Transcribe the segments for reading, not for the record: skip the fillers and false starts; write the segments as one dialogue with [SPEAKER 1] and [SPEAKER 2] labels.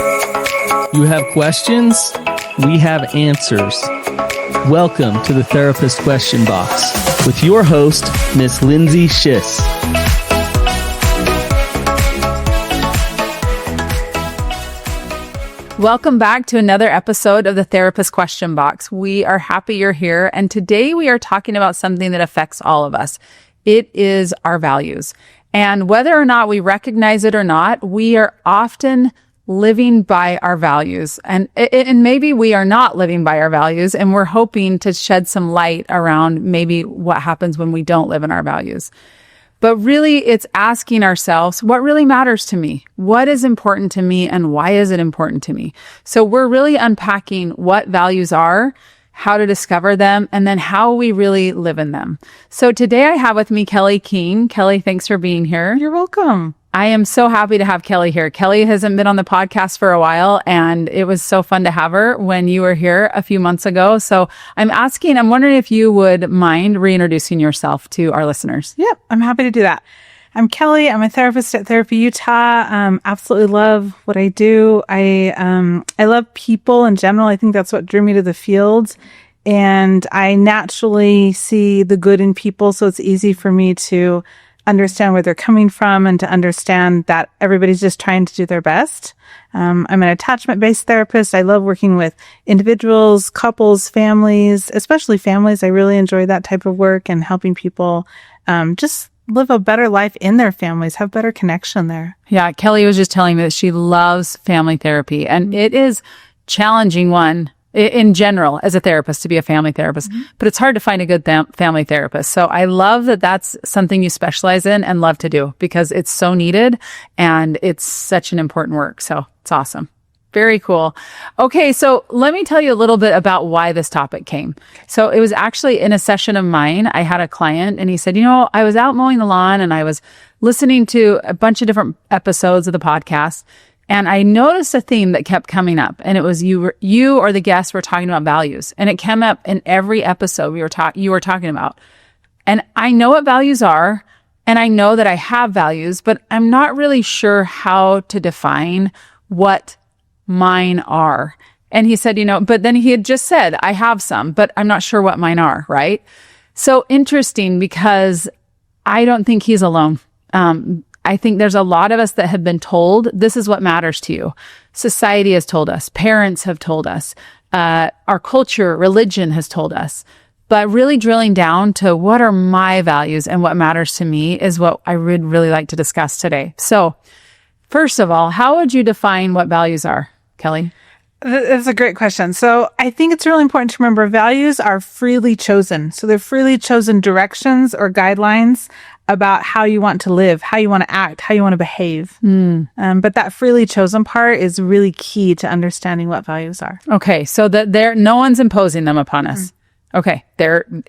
[SPEAKER 1] You have questions? We have answers. Welcome to the Therapist Question Box with your host, Miss Lindsay Schiss.
[SPEAKER 2] Welcome back to another episode of the Therapist Question Box. We are happy you're here, and today we are talking about something that affects all of us. It is our values. And whether or not we recognize it or not, we are often living by our values. And maybe we are not living by our values, and we're hoping to shed some light around maybe what happens when we don't live in our values. But really, it's asking ourselves, what really matters to me? What is important to me, and why is it important to me? So we're really unpacking what values are, how to discover them, and then how we really live in them. So today I have with me Kelly King. Kelly, thanks for being here.
[SPEAKER 3] You're welcome.
[SPEAKER 2] I am so happy to have Kelly here. Kelly hasn't been on the podcast for a while, and it was so fun to have her when you were here a few months ago. So I'm wondering if you would mind reintroducing yourself to our listeners.
[SPEAKER 3] Yep, I'm happy to do that. I'm Kelly. I'm a therapist at Therapy Utah. Absolutely love what I do. I love people in general. I think that's what drew me to the field. And I naturally see the good in people, so it's easy for me to understand where they're coming from and to understand that everybody's just trying to do their best. I'm an attachment-based therapist. I love working with individuals, couples, families, especially families. I really enjoy that type of work and helping people just live a better life in their families, have better connection there.
[SPEAKER 2] Yeah, Kelly was just telling me that she loves family therapy, and it is challenging one in general as a therapist to be a family therapist, but it's hard to find a good family therapist. So I love that that's something you specialize in and love to do because it's so needed and it's such an important work. So it's awesome. Very cool. Okay. So let me tell you a little bit about why this topic came. So it was actually in a session of mine. I had a client and he said, I was out mowing the lawn and I was listening to a bunch of different episodes of the podcast. And I noticed a theme that kept coming up, and it was you or the guests were talking about values, and it came up in every episode you were talking about. And I know what values are, and I know that I have values, but I'm not really sure how to define what mine are. And he said, but then he had just said, I have some, but I'm not sure what mine are, right? So interesting because I don't think he's alone. I think there's a lot of us that have been told this is what matters to you. Society has told us, parents have told us, our culture, religion has told us. But really drilling down to what are my values and what matters to me is what I would really like to discuss today. So first of all, how would you define what values are, Kelly?
[SPEAKER 3] That's a great question. So I think it's really important to remember values are freely chosen. So they're freely chosen directions or guidelines about how you want to live, how you want to act, how you want to behave. But that freely chosen part is really key to understanding what values are.
[SPEAKER 2] Okay. So that no one's imposing them upon us. Okay.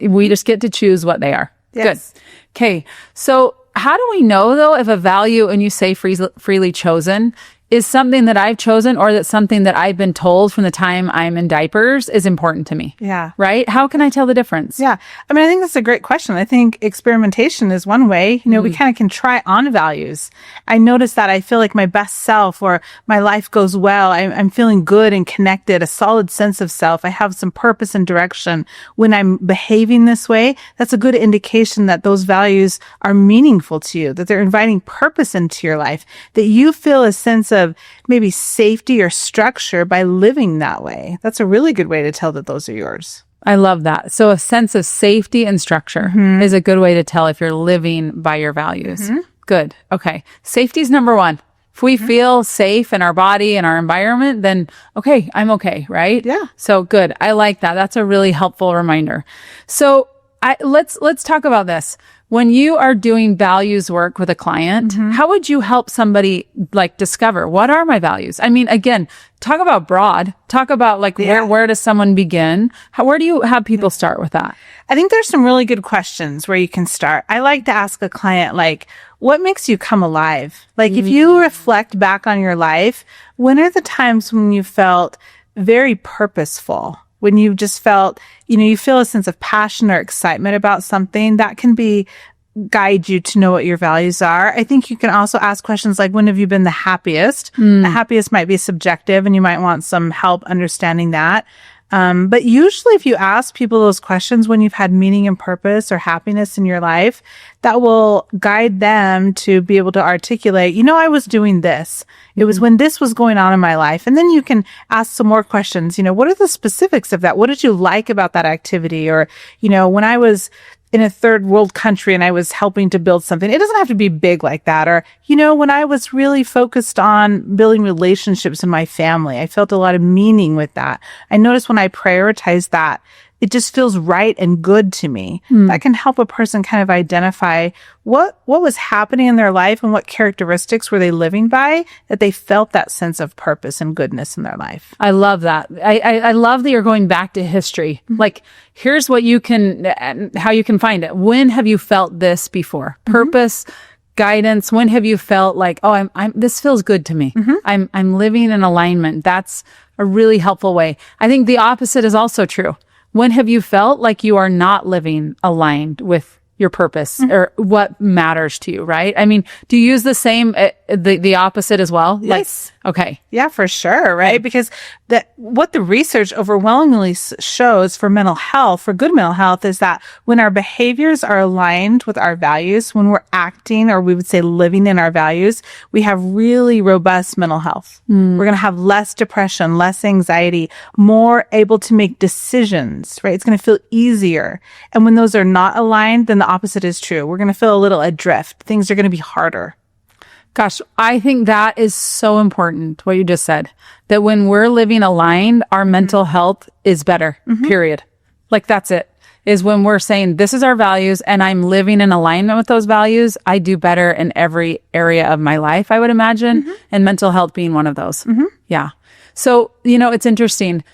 [SPEAKER 2] We just get to choose what they are.
[SPEAKER 3] Yes.
[SPEAKER 2] Good. Okay. So how do we know though, if a value, and you say freely chosen, is something that I've chosen or that's something that I've been told from the time I'm in diapers is important to me?
[SPEAKER 3] Yeah.
[SPEAKER 2] Right? How can I tell the difference?
[SPEAKER 3] Yeah. I mean, I think that's a great question. I think experimentation is one way. We kind of can try on values. I notice that I feel like my best self or my life goes well. I'm feeling good and connected, a solid sense of self. I have some purpose and direction. When I'm behaving this way, that's a good indication that those values are meaningful to you, that they're inviting purpose into your life, that you feel a sense of maybe safety or structure by living that way. That's a really good way to tell that those are yours.
[SPEAKER 2] I love that. So a sense of safety and structure is a good way to tell if you're living by your values. Good. Okay. Safety is number one. If we feel safe in our body and our environment, then okay, I'm okay, right?
[SPEAKER 3] Yeah.
[SPEAKER 2] So good. I like that. That's a really helpful reminder. So let's talk about this. When you are doing values work with a client, how would you help somebody discover what are my values? I mean, again, talk about broad, talk about where does someone begin? Where do you have people start with that?
[SPEAKER 3] I think there's some really good questions where you can start. I like to ask a client, what makes you come alive? If you reflect back on your life, when are the times when you felt very purposeful? When you just felt, you feel a sense of passion or excitement about something, that can be guide you to know what your values are. I think you can also ask questions like, when have you been the happiest? The happiest might be subjective and you might want some help understanding that. But usually if you ask people those questions when you've had meaning and purpose or happiness in your life, that will guide them to be able to articulate, I was doing this. It was when this was going on in my life. And then you can ask some more questions. What are the specifics of that? What did you like about that activity? Or, when I was in a third world country and I was helping to build something. It doesn't have to be big like that. Or, when I was really focused on building relationships in my family, I felt a lot of meaning with that. I noticed when I prioritize that, it just feels right and good to me. That can help a person kind of identify what was happening in their life and what characteristics were they living by that they felt that sense of purpose and goodness in their life.
[SPEAKER 2] I love that. I love that you're going back to history. Like, here's what how you can find it. When have you felt this before? Purpose, guidance. When have you felt like, oh, this feels good to me. I'm living in alignment. That's a really helpful way. I think the opposite is also true. When have you felt like you are not living aligned with your purpose or what matters to you, right? I mean, do you use the same, the opposite as well?
[SPEAKER 3] Yes.
[SPEAKER 2] Okay.
[SPEAKER 3] Yeah, for sure, right? Because what the research overwhelmingly shows for mental health, for good mental health, is that when our behaviors are aligned with our values, when we're acting, or we would say living in our values, we have really robust mental health. We're going to have less depression, less anxiety, more able to make decisions, right? It's going to feel easier. And when those are not aligned, then the opposite is true. We're going to feel a little adrift. Things are going to be harder.
[SPEAKER 2] Gosh, I think that is so important, what you just said, that when we're living aligned, our mental health is better, period. Like, that's it, is when we're saying, this is our values and I'm living in alignment with those values, I do better in every area of my life, I would imagine, and mental health being one of those. Yeah. So, it's interesting.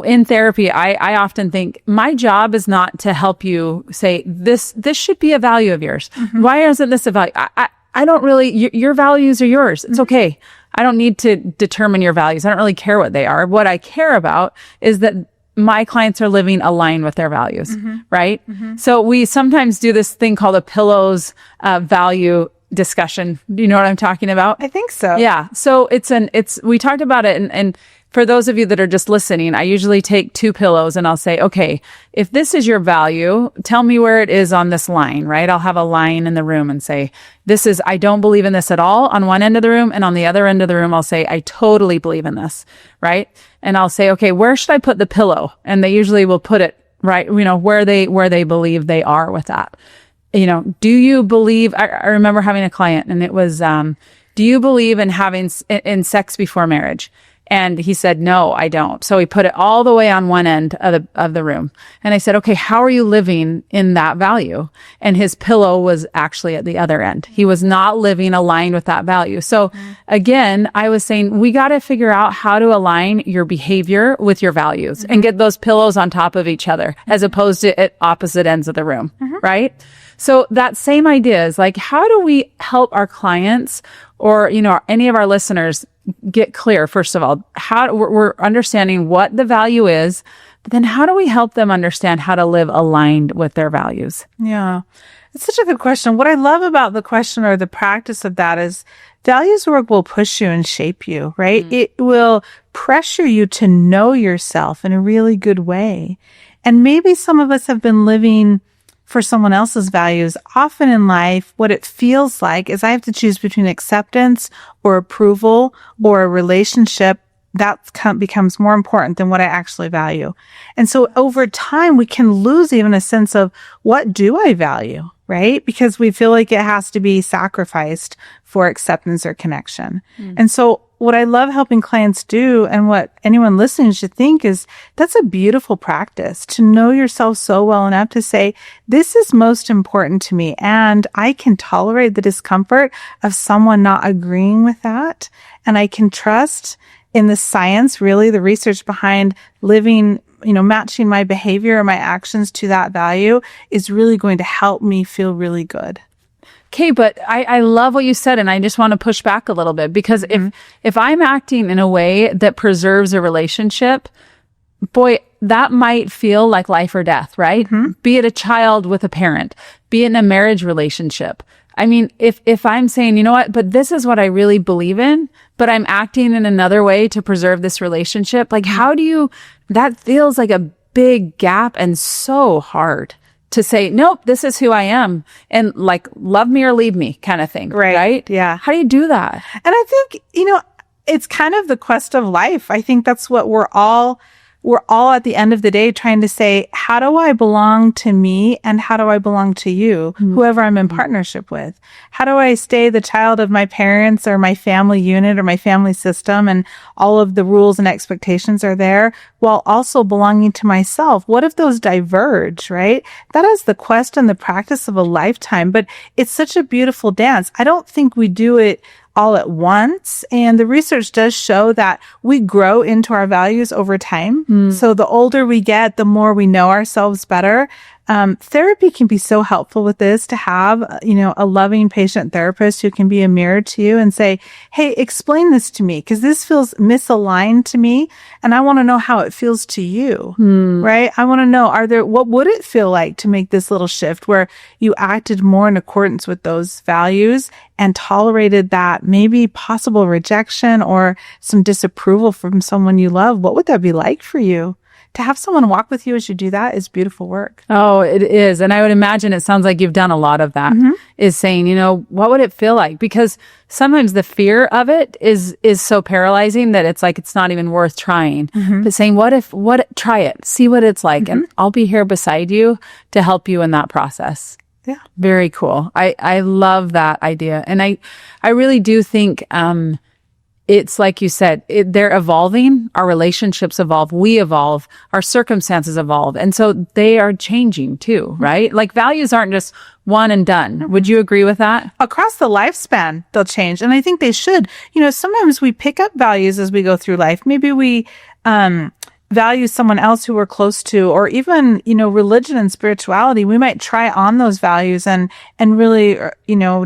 [SPEAKER 2] In therapy, I often think my job is not to help you say, this should be a value of yours. Why isn't this a value? I don't really, your values are yours. It's okay. I don't need to determine your values. I don't really care what they are. What I care about is that my clients are living aligned with their values, right? So we sometimes do this thing called a pillows value discussion. Do you know what I'm talking about?
[SPEAKER 3] I think so.
[SPEAKER 2] Yeah. So we talked about it, and for those of you that are just listening, I usually take 2 pillows and I'll say, okay, if this is your value, tell me where it is on this line, right? I'll have a line in the room and say, I don't believe in this at all on one end of the room. And on the other end of the room, I'll say, I totally believe in this, right? And I'll say, okay, where should I put the pillow? And they usually will put it right, where they believe they are with that. Do you believe, I remember having a client and it was, do you believe in having in sex before marriage? And he said, no, I don't. So he put it all the way on one end of the room. And I said, okay, how are you living in that value? And his pillow was actually at the other end. He was not living aligned with that value. So again, I was saying, we got to figure out how to align your behavior with your values and get those pillows on top of each other as opposed to at opposite ends of the room, right? So that same idea is like, how do we help our clients or, any of our listeners get clear, first of all, how we're understanding what the value is, but then how do we help them understand how to live aligned with their values?
[SPEAKER 3] Yeah, it's such a good question. What I love about the question or the practice of that is values work will push you and shape you, right? It will pressure you to know yourself in a really good way. And maybe some of us have been living for someone else's values. Often in life, what it feels like is I have to choose between acceptance or approval or a relationship that becomes more important than what I actually value. And so over time, we can lose even a sense of what do I value, right? Because we feel like it has to be sacrificed for acceptance or connection. And so what I love helping clients do, and what anyone listening should think, is that's a beautiful practice to know yourself so well enough to say, this is most important to me, and I can tolerate the discomfort of someone not agreeing with that. And I can trust in the science, really the research behind living, matching my behavior or my actions to that value is really going to help me feel really good.
[SPEAKER 2] Okay, but I love what you said, and I just want to push back a little bit, because if I'm acting in a way that preserves a relationship, boy, that might feel like life or death, right? Be it a child with a parent, be it in a marriage relationship. I mean, if I'm saying, you know what, but this is what I really believe in, but I'm acting in another way to preserve this relationship, like that feels like a big gap and so hard to say, nope, this is who I am. And like, love me or leave me kind of thing. Right?
[SPEAKER 3] Yeah.
[SPEAKER 2] How do you do that?
[SPEAKER 3] And I think, it's kind of the quest of life. I think that's what we're all at the end of the day trying to say, how do I belong to me and how do I belong to you, whoever I'm in partnership with? How do I stay the child of my parents or my family unit or my family system and all of the rules and expectations are there while also belonging to myself? What if those diverge, right? That is the quest and the practice of a lifetime, but it's such a beautiful dance. I don't think we do it all at once. And the research does show that we grow into our values over time. So the older we get, the more we know ourselves better. Therapy can be so helpful with this, to have, a loving patient therapist who can be a mirror to you and say, hey, explain this to me, because this feels misaligned to me. And I want to know how it feels to you, right? I want to know, what would it feel like to make this little shift where you acted more in accordance with those values and tolerated that maybe possible rejection or some disapproval from someone you love? What would that be like for you? To have someone walk with you as you do that is beautiful work.
[SPEAKER 2] Oh, it is. And I would imagine it sounds like you've done a lot of that, is saying, what would it feel like? Because sometimes the fear of it is so paralyzing that it's like, it's not even worth trying. But saying, try it, see what it's like. And I'll be here beside you to help you in that process.
[SPEAKER 3] Yeah.
[SPEAKER 2] Very cool. I love that idea. And I really do think, it's like you said, they're evolving. Our relationships evolve. We evolve. Our circumstances evolve. And so they are changing too, right? Like values aren't just one and done. Would you agree with that?
[SPEAKER 3] Across the lifespan, they'll change. And I think they should. Sometimes we pick up values as we go through life. Maybe we, value someone else who we're close to, or even, religion and spirituality. We might try on those values and really,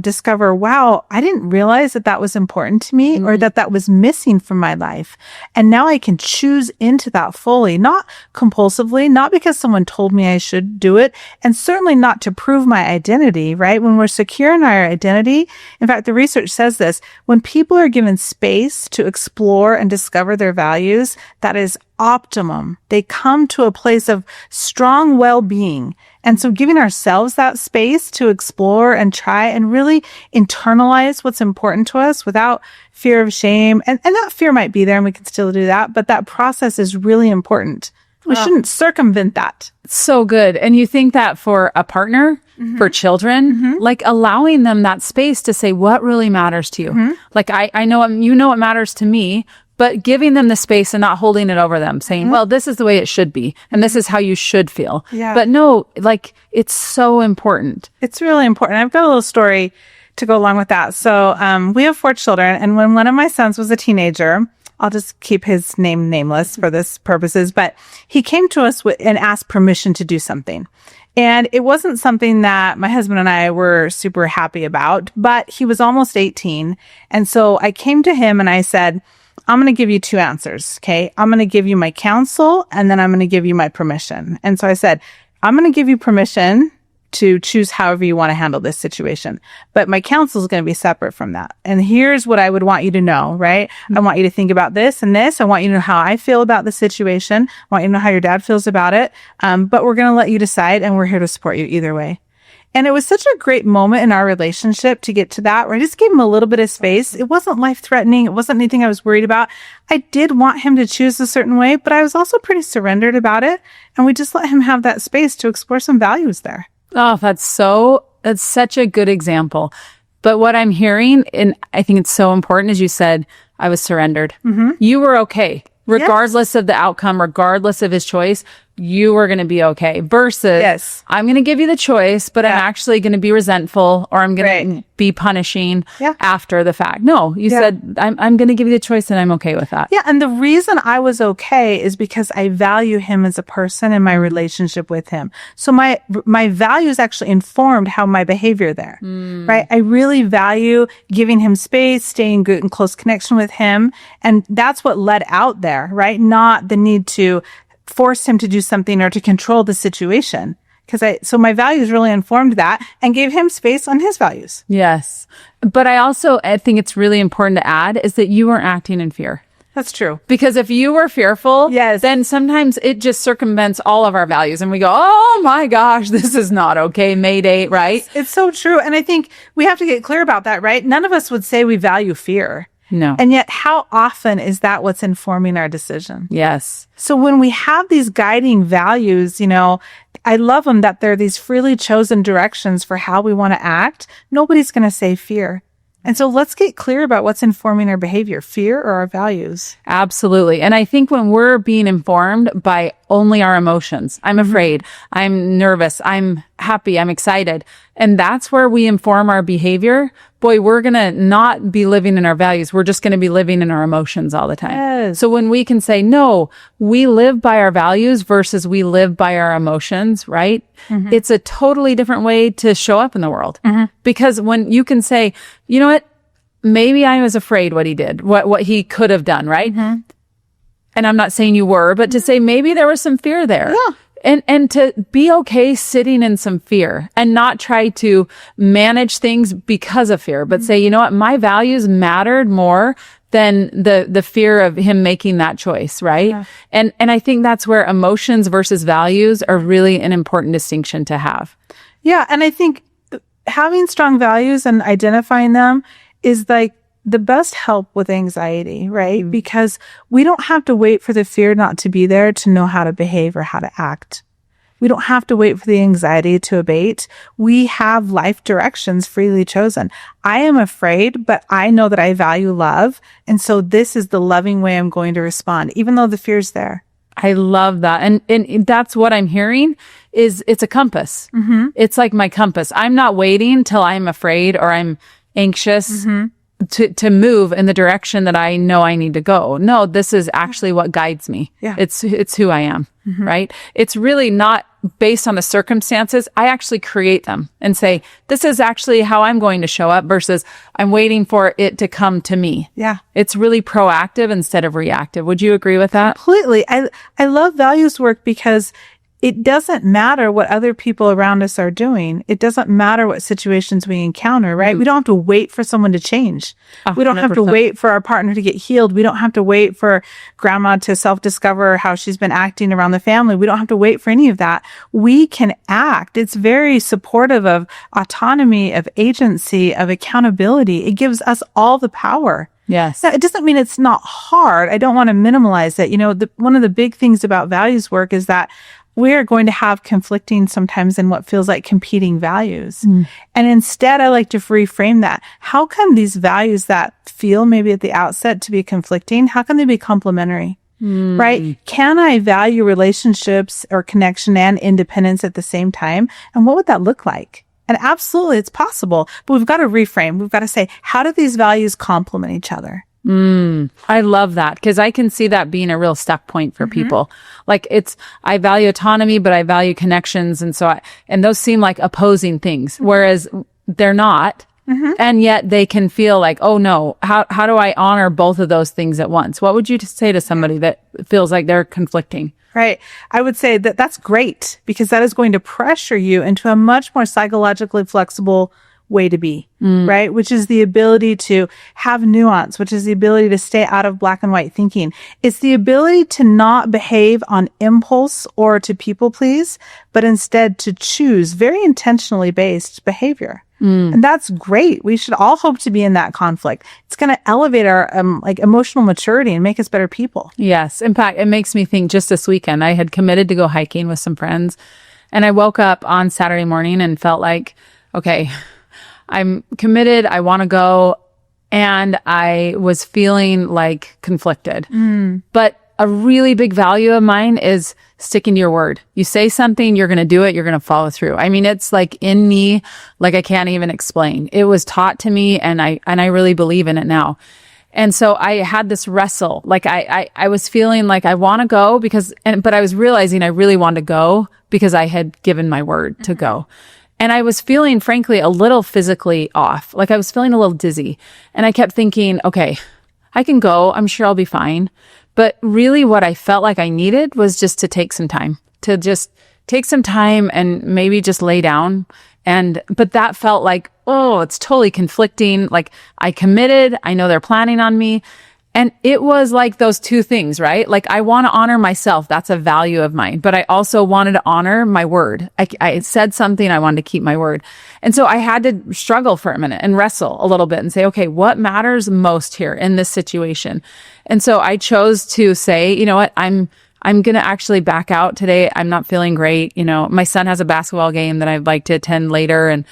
[SPEAKER 3] discover, wow, I didn't realize that was important to me or that was missing from my life. And now I can choose into that fully, not compulsively, not because someone told me I should do it, and certainly not to prove my identity, right? When we're secure in our identity, in fact, the research says this, when people are given space to explore and discover their values, that is optimum. They come to a place of strong well-being. And so giving ourselves that space to explore and try and really internalize what's important to us without fear of shame. And that fear might be there and we can still do that, but that process is really important. We shouldn't circumvent that.
[SPEAKER 2] So good. And you think that for a partner, for children, like allowing them that space to say what really matters to you. Like I know, what matters to me, but giving them the space and not holding it over them, saying, well, this is the way it should be. And this is how you should feel.
[SPEAKER 3] Yeah.
[SPEAKER 2] But no, like it's so important.
[SPEAKER 3] It's really important. I've got a little story to go along with that. So, we have 4 children. And when one of my sons was a teenager, I'll just keep his name nameless for this purposes, but he came to us and asked permission to do something. And it wasn't something that my husband and I were super happy about, but he was almost 18. And so I came to him and I said, I'm going to give you 2 answers. Okay. I'm going to give you my counsel and then I'm going to give you my permission. And so I said, I'm going to give you permission to choose however you want to handle this situation. But my counsel is going to be separate from that. And here's what I would want you to know, right? I want you to think about this and this. I want you to know how I feel about the situation. I want you to know how your dad feels about it. But we're going to let you decide and we're here to support you either way. And it was such a great moment in our relationship to get to that, where I just gave him a little bit of space. It wasn't life-threatening. It wasn't anything I was worried about. I did want him to choose a certain way, but I was also pretty surrendered about it. And we just let him have that space to explore some values there.
[SPEAKER 2] Oh, that's such a good example. But what I'm hearing, and I think it's so important, as you said, I was surrendered. You were okay. Regardless of the outcome, regardless of his choice, you were going to be okay. Versus, I'm going to give you the choice, but I'm actually going to be resentful or I'm going to be punishing after the fact. No, you said, I'm going to give you the choice and I'm okay with that.
[SPEAKER 3] Yeah. And the reason I was okay is because I value him as a person and my relationship with him. So my values actually informed how my behavior there, right? I really value giving him space, staying good in close connection with him. And that's what led out there, right? Not the need to forced him to do something or to control the situation. So my values really informed that and gave him space on his values.
[SPEAKER 2] Yes. But I think it's really important to add is that you weren't acting in fear.
[SPEAKER 3] That's true.
[SPEAKER 2] Because if you were fearful, then sometimes it just circumvents all of our values and we go, oh my gosh, this is not okay. Mayday, right?
[SPEAKER 3] It's so true. And I think we have to get clear about that, right? None of us would say we value fear.
[SPEAKER 2] No.
[SPEAKER 3] And yet how often is that what's informing our decision?
[SPEAKER 2] Yes.
[SPEAKER 3] So when we have these guiding values, I love them that they're these freely chosen directions for how we want to act. Nobody's going to say fear. And so let's get clear about what's informing our behavior, fear or our values.
[SPEAKER 2] Absolutely. And I think when we're being informed by only our emotions, I'm afraid, I'm nervous, I'm happy, I'm excited, and that's where we inform our behavior, boy, we're going to not be living in our values. We're just going to be living in our emotions all the time.
[SPEAKER 3] Yes.
[SPEAKER 2] So when we can say, no, we live by our values versus we live by our emotions, right? It's a totally different way to show up in the world. Because when you can say, you know what, maybe I was afraid what he did, what he could have done, right? And I'm not saying you were, but to say maybe there was some fear there.
[SPEAKER 3] Yeah.
[SPEAKER 2] And to be okay sitting in some fear and not try to manage things because of fear, but say, you know what, my values mattered more than the fear of him making that choice, right? Yeah. And I think that's where emotions versus values are really an important distinction to have.
[SPEAKER 3] Yeah. And I think having strong values and identifying them is like the best help with anxiety, right? Because we don't have to wait for the fear not to be there to know how to behave or how to act. We don't have to wait for the anxiety to abate. We have life directions freely chosen. I am afraid, but I know that I value love. And so this is the loving way I'm going to respond, even though the fear's there.
[SPEAKER 2] I love that. And that's what I'm hearing is it's a compass. It's like my compass. I'm not waiting till I'm afraid or I'm anxious to move in the direction that I know I need to go. No, this is actually what guides me.
[SPEAKER 3] Yeah.
[SPEAKER 2] It's who I am, right? It's really not based on the circumstances. I actually create them and say, this is actually how I'm going to show up versus I'm waiting for it to come to me.
[SPEAKER 3] Yeah.
[SPEAKER 2] It's really proactive instead of reactive. Would you agree with that?
[SPEAKER 3] Completely. I love values work because it doesn't matter what other people around us are doing. It doesn't matter what situations we encounter, right? We don't have to wait for someone to change. We don't have to wait for our partner to get healed. We don't have to wait for grandma to self-discover how she's been acting around the family. We don't have to wait for any of that. We can act. It's very supportive of autonomy, of agency, of accountability. It gives us all the power.
[SPEAKER 2] Yes.
[SPEAKER 3] Now, it doesn't mean it's not hard. I don't want to minimalize it. One of the big things about values work is that we are going to have conflicting sometimes in what feels like competing values. And instead, I like to reframe that. How come these values that feel maybe at the outset to be conflicting, how can they be complementary? Right? Can I value relationships or connection and independence at the same time? And what would that look like? And absolutely, it's possible. But we've got to reframe. We've got to say, how do these values complement each other?
[SPEAKER 2] I love that because I can see that being a real stuck point for people. Like I value autonomy, but I value connections. And and those seem like opposing things, whereas they're not. And yet they can feel like, oh no, how do I honor both of those things at once? What would you say to somebody that feels like they're conflicting?
[SPEAKER 3] Right. I would say that that's great because that is going to pressure you into a much more psychologically flexible way to be, right? Which is the ability to have nuance, which is the ability to stay out of black and white thinking. It's the ability to not behave on impulse or to people please, but instead to choose very intentionally based behavior. And that's great. We should all hope to be in that conflict. It's going to elevate our emotional maturity and make us better people.
[SPEAKER 2] Yes. In fact, it makes me think just this weekend, I had committed to go hiking with some friends and I woke up on Saturday morning and felt like, okay, I'm committed. I want to go. And I was feeling like conflicted. But a really big value of mine is sticking to your word. You say something, you're going to do it. You're going to follow through. I mean, it's like in me, like I can't even explain. It was taught to me and I really believe in it now. And so I had this wrestle. Like I was feeling like I want to go but I was realizing I really wanted to go because I had given my word to go. And I was feeling, frankly, a little physically off. Like I was feeling a little dizzy. And I kept thinking, okay, I can go. I'm sure I'll be fine. But really what I felt like I needed was just to take some time, and maybe just lay down. But that felt like, oh, it's totally conflicting. Like I committed, I know they're planning on me. And it was like those two things, right? Like I want to honor myself. That's a value of mine. But I also wanted to honor my word. I said something, I wanted to keep my word. And so I had to struggle for a minute and wrestle a little bit and say, okay, what matters most here in this situation? And so I chose to say, you know what, I'm going to actually back out today. I'm not feeling great. You know, my son has a basketball game that I'd like to attend later. And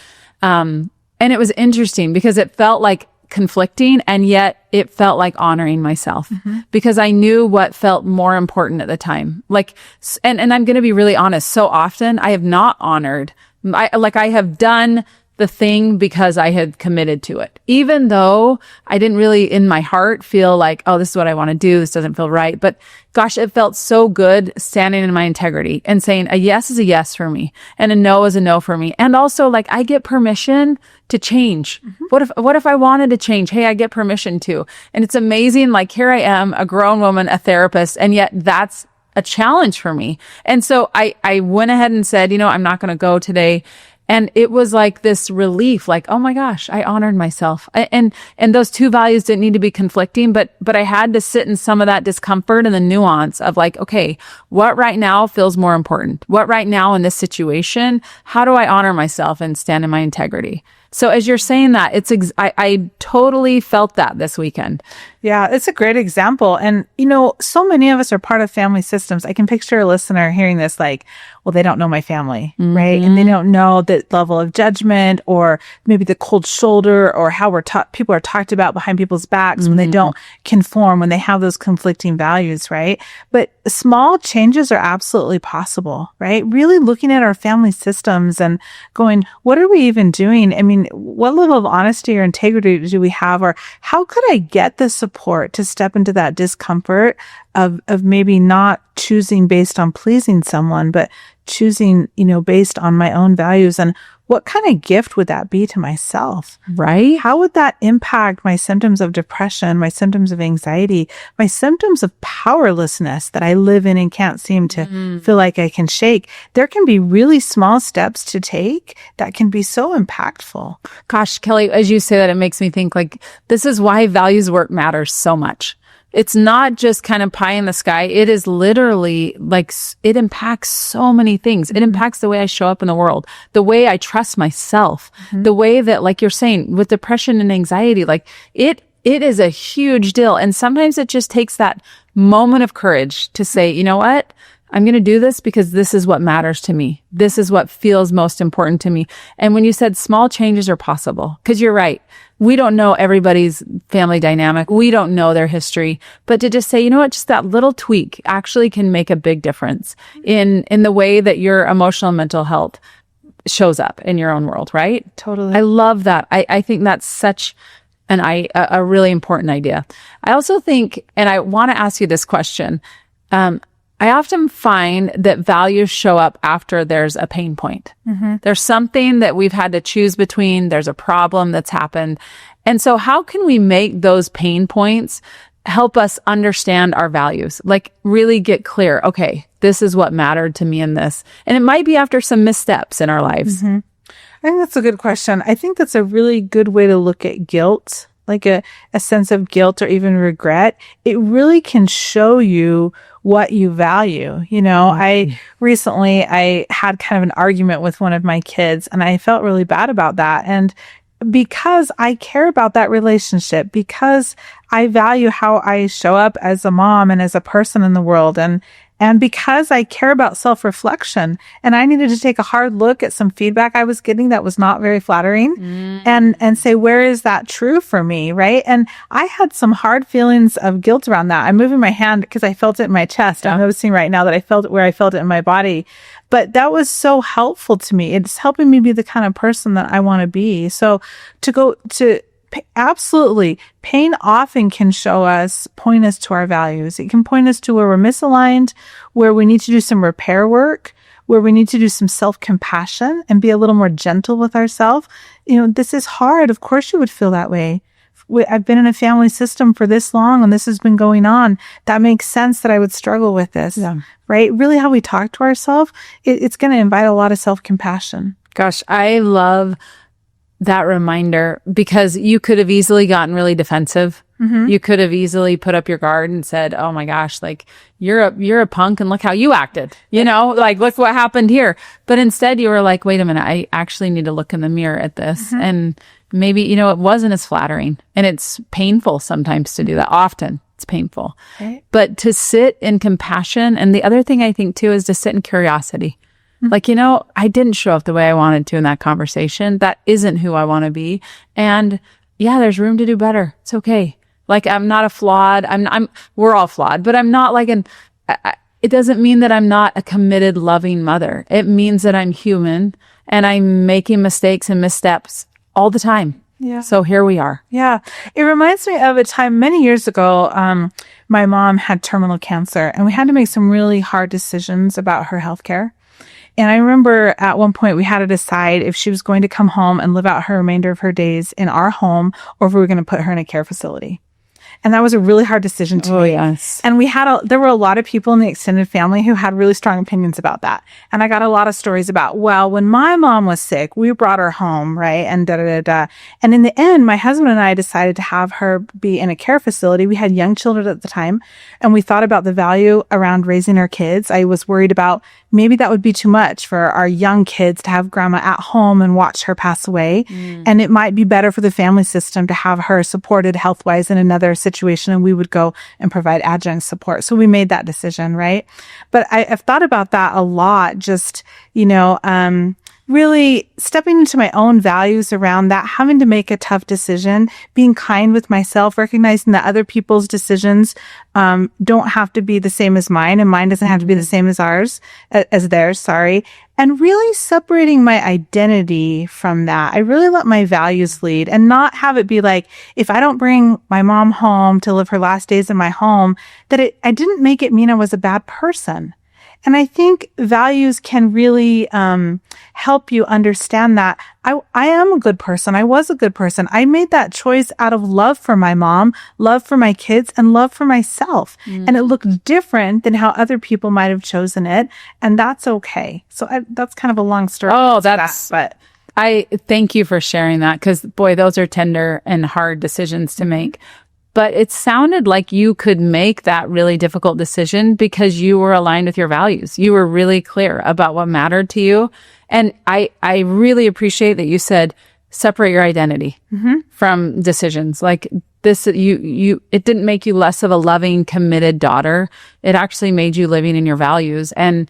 [SPEAKER 2] it was interesting because it felt like conflicting, and yet it felt like honoring myself because I knew what felt more important at the time. Like, and I'm going to be really honest. So often I have not honored, I have done the thing because I had committed to it, even though I didn't really in my heart feel like, oh, this is what I want to do. This doesn't feel right. But gosh, it felt so good standing in my integrity and saying a yes is a yes for me and a no is a no for me. And also like I get permission to change. What if I wanted to change? Hey, I get permission to. And it's amazing. Like here I am, a grown woman, a therapist, and yet that's a challenge for me. And so I went ahead and said, you know, I'm not going to go today. And it was like this relief, like, oh my gosh, I honored myself. And those two values didn't need to be conflicting, but I had to sit in some of that discomfort and the nuance of like, okay, what right now feels more important? What right now in this situation, how do I honor myself and stand in my integrity? So as you're saying that, I totally felt that this weekend.
[SPEAKER 3] Yeah, it's a great example. And, you know, so many of us are part of family systems. I can picture a listener hearing this like, well, they don't know my family, right? And they don't know the level of judgment or maybe the cold shoulder or how people are talked about behind people's backs when they don't conform, when they have those conflicting values, right? But small changes are absolutely possible, right? Really looking at our family systems and going, what are we even doing? I mean, what level of honesty or integrity do we have? Or how could I get the support to step into that discomfort of maybe not choosing based on pleasing someone, but choosing, you know, based on my own values? And what kind of gift would that be to myself?
[SPEAKER 2] Right?
[SPEAKER 3] How would that impact my symptoms of depression, my symptoms of anxiety, my symptoms of powerlessness that I live in and can't seem to feel like I can shake? There can be really small steps to take that can be so impactful.
[SPEAKER 2] Gosh, Kelly, as you say that, it makes me think like this is why values work matters so much. It's not just kind of pie in the sky. It is literally like, it impacts so many things. It impacts the way I show up in the world, the way I trust myself, the way that, like you're saying, with depression and anxiety, like it is a huge deal. And sometimes it just takes that moment of courage to say, you know what? I'm going to do this because this is what matters to me. This is what feels most important to me. And when you said small changes are possible, because you're right. We don't know everybody's family dynamic. We don't know their history, but to just say, you know what, just that little tweak actually can make a big difference in the way that your emotional and mental health shows up in your own world, right?
[SPEAKER 3] Totally.
[SPEAKER 2] I love that. I think that's such a really important idea. I also think, and I want to ask you this question, I often find that values show up after there's a pain point. There's something that we've had to choose between. There's a problem that's happened. And so how can we make those pain points help us understand our values? Like really get clear. Okay, this is what mattered to me in this. And it might be after some missteps in our lives.
[SPEAKER 3] I think that's a good question. I think that's a really good way to look at guilt, like a sense of guilt or even regret. It really can show you what you value. You know, I had kind of an argument with one of my kids and I felt really bad about that. And because I care about that relationship, because I value how I show up as a mom and as a person in the world, and because I care about self-reflection, and I needed to take a hard look at some feedback I was getting that was not very flattering and say, where is that true for me, right? And I had some hard feelings of guilt around that. I'm moving my hand because I felt it in my chest. I'm noticing right now that I felt it where I felt it in my body. But that was so helpful to me. It's helping me be the kind of person that I want to be. So absolutely, pain often can point us to our values. It can point us to where we're misaligned, where we need to do some repair work, where we need to do some self-compassion and be a little more gentle with ourselves. You know, this is hard. Of course you would feel that way. Of I've been in a family system for this long and this has been going on. That makes sense that I would struggle with this, right? Really how we talk to ourselves, it's going to invite a lot of self-compassion.
[SPEAKER 2] Gosh, I love that reminder because you could have easily gotten really defensive. You could have easily put up your guard and said, oh my gosh, like you're a punk and look how you acted, you know, like look what happened here. But instead you were like, wait a minute, I actually need to look in the mirror at this. And maybe, you know, it wasn't as flattering and it's painful sometimes to do that. Often it's painful, but to sit in compassion. And the other thing I think too is to sit in curiosity. Like, you know, I didn't show up the way I wanted to in that conversation. That isn't who I want to be. And yeah, there's room to do better. It's okay. Like, I'm not a flawed, we're all flawed, but I'm not like it doesn't mean that I'm not a committed, loving mother. It means that I'm human and I'm making mistakes and missteps all the time. Yeah. So here we are.
[SPEAKER 3] Yeah. It reminds me of a time many years ago. My mom had terminal cancer and we had to make some really hard decisions about her healthcare. And I remember at one point we had to decide if she was going to come home and live out her remainder of her days in our home or if we were going to put her in a care facility. And that was a really hard decision to make.
[SPEAKER 2] Yes.
[SPEAKER 3] And there were a lot of people in the extended family who had really strong opinions about that. And I got a lot of stories about, well, when my mom was sick, we brought her home, right? And da, da, da, da. And in the end, my husband and I decided to have her be in a care facility. We had young children at the time, and we thought about the value around raising our kids. I was worried about maybe that would be too much for our young kids to have grandma at home and watch her pass away. And it might be better for the family system to have her supported health-wise in another situation, and we would go and provide adjunct support. So we made that decision, right? But I've thought about that a lot, just, you know, really stepping into my own values around that, having to make a tough decision, being kind with myself, recognizing that other people's decisions don't have to be the same as mine, and mine doesn't have to be the same as theirs, and really separating my identity from that. I really let my values lead and not have it be like, if I don't bring my mom home to live her last days in my home, that I didn't make it mean I was a bad person. And I think values can really help you understand that I am a good person. I was a good person. I made that choice out of love for my mom, love for my kids, and love for myself. And it looked different than how other people might have chosen it. And that's okay. So that's kind of a long story.
[SPEAKER 2] Oh, but I thank you for sharing that, because boy, those are tender and hard decisions to make. But it sounded like you could make that really difficult decision because you were aligned with your values. You were really clear about what mattered to you. And I really appreciate that you said, separate your identity from decisions. Like this, it didn't make you less of a loving, committed daughter. It actually made you living in your values, and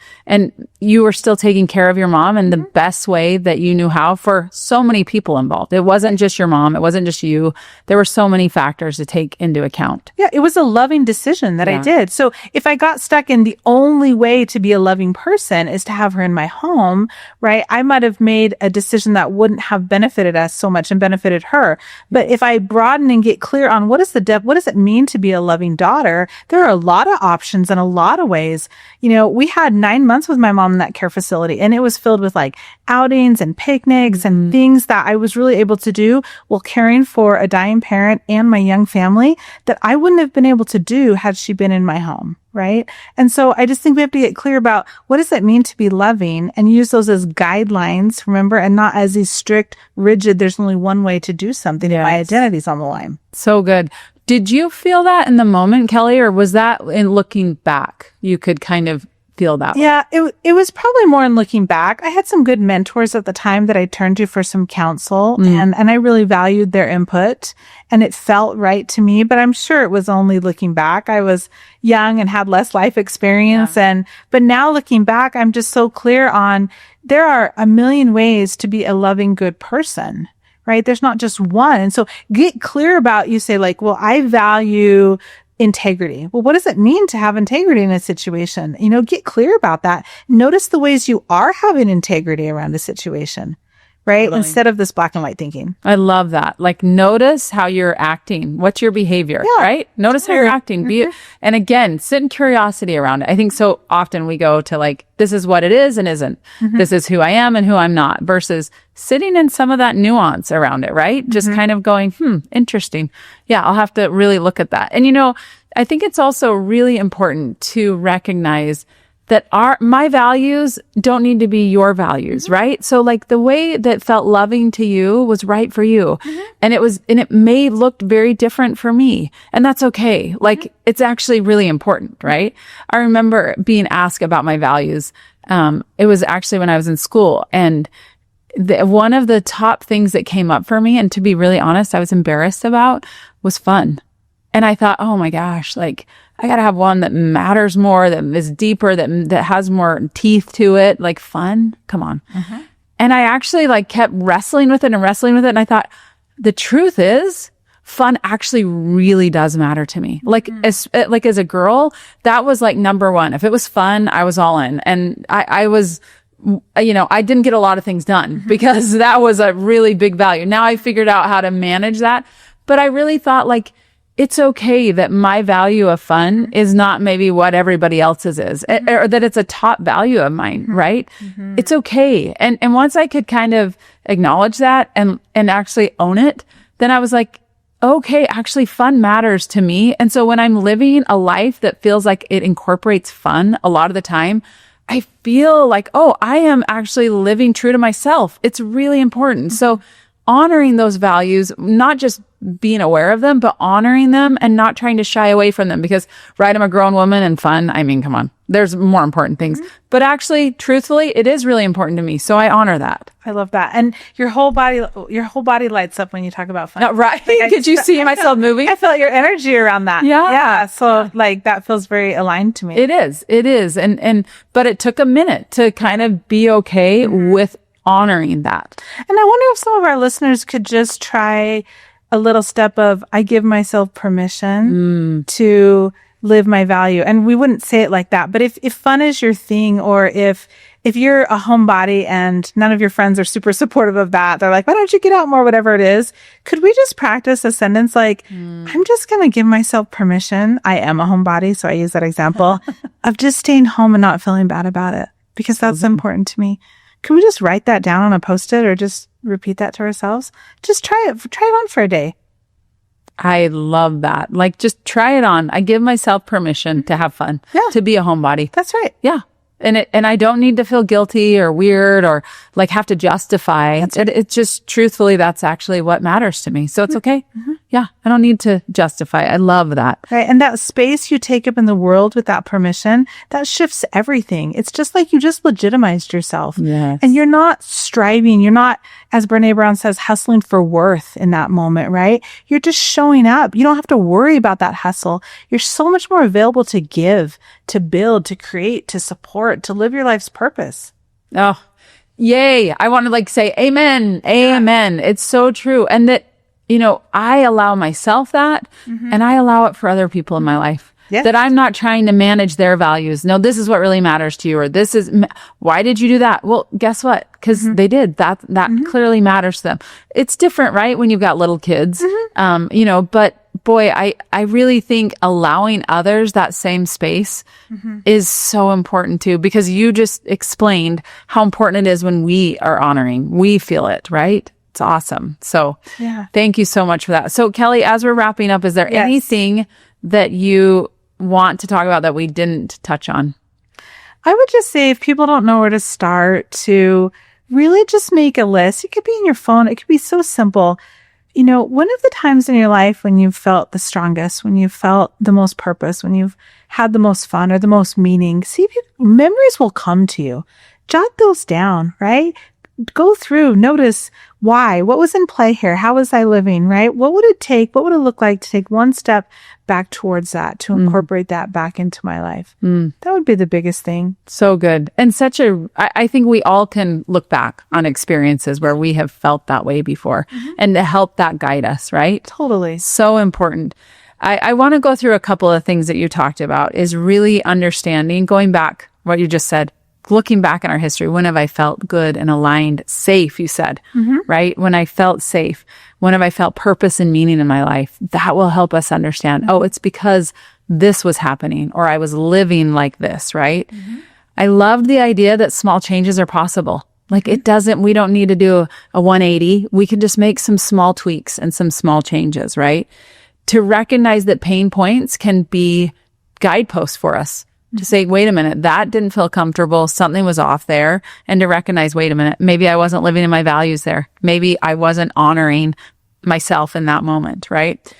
[SPEAKER 2] you were still taking care of your mom in the best way that you knew how for so many people involved. It wasn't just your mom. It wasn't just you. There were so many factors to take into account.
[SPEAKER 3] Yeah, it was a loving decision that I did. So if I got stuck in the only way to be a loving person is to have her in my home, right? I might have made a decision that wouldn't have benefited us so much and benefited her. But if I broaden and get clear on what does it mean to be a loving daughter, there are a lot of options in a lot of ways. You know, we had 9 months with my mom in that care facility, and it was filled with like outings and picnics and things that I was really able to do while caring for a dying parent and my young family that I wouldn't have been able to do had she been in my home. Right. And so I just think we have to get clear about what does it mean to be loving and use those as guidelines, remember, and not as these strict, rigid, there's only one way to do something. Yes. My identity's on the line.
[SPEAKER 2] So good. Did you feel that in the moment, Kelly, or was that in looking back? You could kind of feel that way?
[SPEAKER 3] Yeah, it was probably more in looking back. I had some good mentors at the time that I turned to for some counsel, and I really valued their input, and it felt right to me, but I'm sure it was only looking back. I was young and had less life experience, but now looking back, I'm just so clear on there are a million ways to be a loving, good person. Right? There's not just one. And so get clear about, you say like, well, I value integrity. Well, what does it mean to have integrity in a situation? You know, get clear about that. Notice the ways you are having integrity around a situation, right?
[SPEAKER 2] Totally.
[SPEAKER 3] Instead of this black and white thinking.
[SPEAKER 2] I love that. Like, notice how you're acting. What's your behavior, right? Notice how you're acting. And again, sit in curiosity around it. I think so often we go to like, this is what it is and isn't. This is who I am and who I'm not, versus sitting in some of that nuance around it, right? Just kind of going, interesting. Yeah, I'll have to really look at that. And, you know, I think it's also really important to recognize that my values don't need to be your values, right? So like the way that felt loving to you was right for you. And it may look very different for me. And that's okay. Like it's actually really important, right? I remember being asked about my values. It was actually when I was in school, and one of the top things that came up for me, and to be really honest, I was embarrassed about, was fun. And I thought, oh my gosh, like I got to have one that matters more, that is deeper, that has more teeth to it, like fun. Come on. And I actually like kept wrestling with it. And I thought, the truth is, fun actually really does matter to me. Like as a girl, that was like number one. If it was fun, I was all in. And I was, you know, I didn't get a lot of things done because that was a really big value. Now I figured out how to manage that. But I really thought like, it's okay that my value of fun is not maybe what everybody else's is, or that it's a top value of mine, right? It's okay. And once I could kind of acknowledge that and actually own it, then I was like, okay, actually fun matters to me. And so when I'm living a life that feels like it incorporates fun a lot of the time, I feel like, oh, I am actually living true to myself. It's really important. So honoring those values, not just being aware of them, but honoring them and not trying to shy away from them because, right, I'm a grown woman and fun. I mean, come on, there's more important things. But actually, truthfully, it is really important to me. So I honor that.
[SPEAKER 3] I love that. And your whole body lights up when you talk about fun.
[SPEAKER 2] Right. Like Could you see myself moving?
[SPEAKER 3] I felt your energy around that.
[SPEAKER 2] Yeah.
[SPEAKER 3] Yeah. So like that feels very aligned to me.
[SPEAKER 2] It is. But it took a minute to kind of be okay with honoring that.
[SPEAKER 3] And I wonder if some of our listeners could just try a little step of, I give myself permission to live my value. And we wouldn't say it like that, but if fun is your thing, or if you're a homebody and none of your friends are super supportive of that, they're like, why don't you get out more, whatever it is, could we just practice a sentence like, I'm just going to give myself permission. I am a homebody, so I use that example of just staying home and not feeling bad about it, because that's important to me. Can we just write that down on a Post-it or just repeat that to ourselves? Just try it on for a day.
[SPEAKER 2] I love that. Like, just try it on. I give myself permission to have fun, to be a homebody.
[SPEAKER 3] That's right.
[SPEAKER 2] Yeah. And I don't need to feel guilty or weird or like have to justify. It's just truthfully, that's actually what matters to me. So it's okay. Yeah. I don't need to justify. I love that.
[SPEAKER 3] Right. And that space you take up in the world with that permission, that shifts everything. It's just like you just legitimized yourself.
[SPEAKER 2] Yes.
[SPEAKER 3] And you're not striving. You're not, as Brene Brown says, hustling for worth in that moment, right? You're just showing up. You don't have to worry about that hustle. You're so much more available to give, to build, to create, to support, to live your life's purpose.
[SPEAKER 2] Oh, yay. I want to like say amen. Amen. Yeah. It's so true. And that, you know, I allow myself that and I allow it for other people in my life. Yes. That I'm not trying to manage their values. No, this is what really matters to you, or this is, why did you do that? Well, guess what? Because they did. That clearly matters to them. It's different, right? When you've got little kids, you know, but boy, I really think allowing others that same space is so important too, because you just explained how important it is when we are honoring, we feel it, right? It's awesome. So thank you so much for that. So Kelly, as we're wrapping up, is there anything that you want to talk about that we didn't touch on?
[SPEAKER 3] I would just say, if people don't know where to start, to really just make a list. It could be in your phone. It could be so simple. You know, one of the times in your life when you've felt the strongest, when you've felt the most purpose, when you've had the most fun or the most meaning, memories will come to you. Jot those down, right? Go through, notice why, what was in play here? How was I living, right? What would it take? What would it look like to take one step back towards that, to incorporate that back into my life? That would be the biggest thing.
[SPEAKER 2] So good. And I think we all can look back on experiences where we have felt that way before and to help that guide us, right?
[SPEAKER 3] Totally.
[SPEAKER 2] So important. I want to go through a couple of things that you talked about, is really understanding, going back what you just said, looking back in our history, when have I felt good and aligned, safe, you said, right? When I felt safe, when have I felt purpose and meaning in my life? That will help us understand, oh, it's because this was happening or I was living like this, right? I love the idea that small changes are possible. Like we don't need to do a 180. We can just make some small tweaks and some small changes, right? To recognize that pain points can be guideposts for us to say, wait a minute, that didn't feel comfortable. Something was off there. And to recognize, wait a minute, maybe I wasn't living in my values there. Maybe I wasn't honoring myself in that moment, right?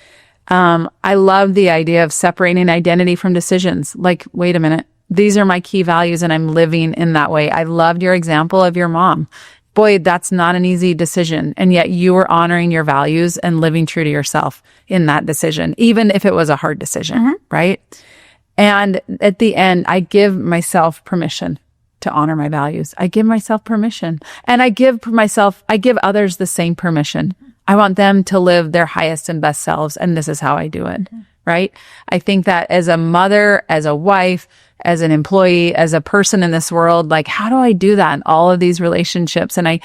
[SPEAKER 2] I love the idea of separating identity from decisions. Like, wait a minute, these are my key values and I'm living in that way. I loved your example of your mom. Boy, that's not an easy decision. And yet you were honoring your values and living true to yourself in that decision, even if it was a hard decision, right? And at the end, I give myself permission to honor my values. I give myself permission. And I give others the same permission. I want them to live their highest and best selves. And this is how I do it, right? I think that as a mother, as a wife, as an employee, as a person in this world, like, how do I do that in all of these relationships? And I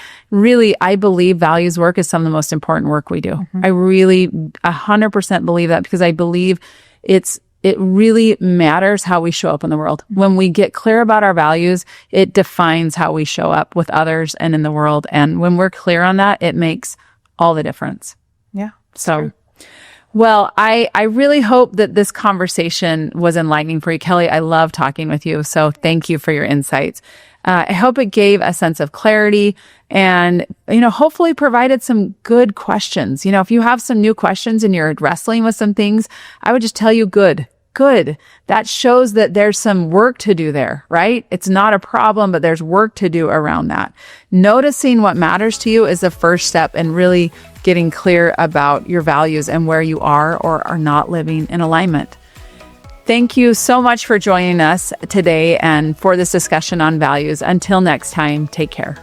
[SPEAKER 2] believe values work is some of the most important work we do. I really 100% believe that, because I believe it really matters how we show up in the world. When we get clear about our values, it defines how we show up with others and in the world. And when we're clear on that, it makes all the difference.
[SPEAKER 3] Yeah.
[SPEAKER 2] So
[SPEAKER 3] true.
[SPEAKER 2] Well, I really hope that this conversation was enlightening for you, Kelly. I love talking with you. So thank you for your insights. I hope it gave a sense of clarity and, hopefully provided some good questions. If you have some new questions and you're wrestling with some things, I would just tell you, good. That shows that there's some work to do there, right? It's not a problem, but there's work to do around that. Noticing what matters to you is the first step in really getting clear about your values and where you are or are not living in alignment. Thank you so much for joining us today and for this discussion on values. Until next time, take care.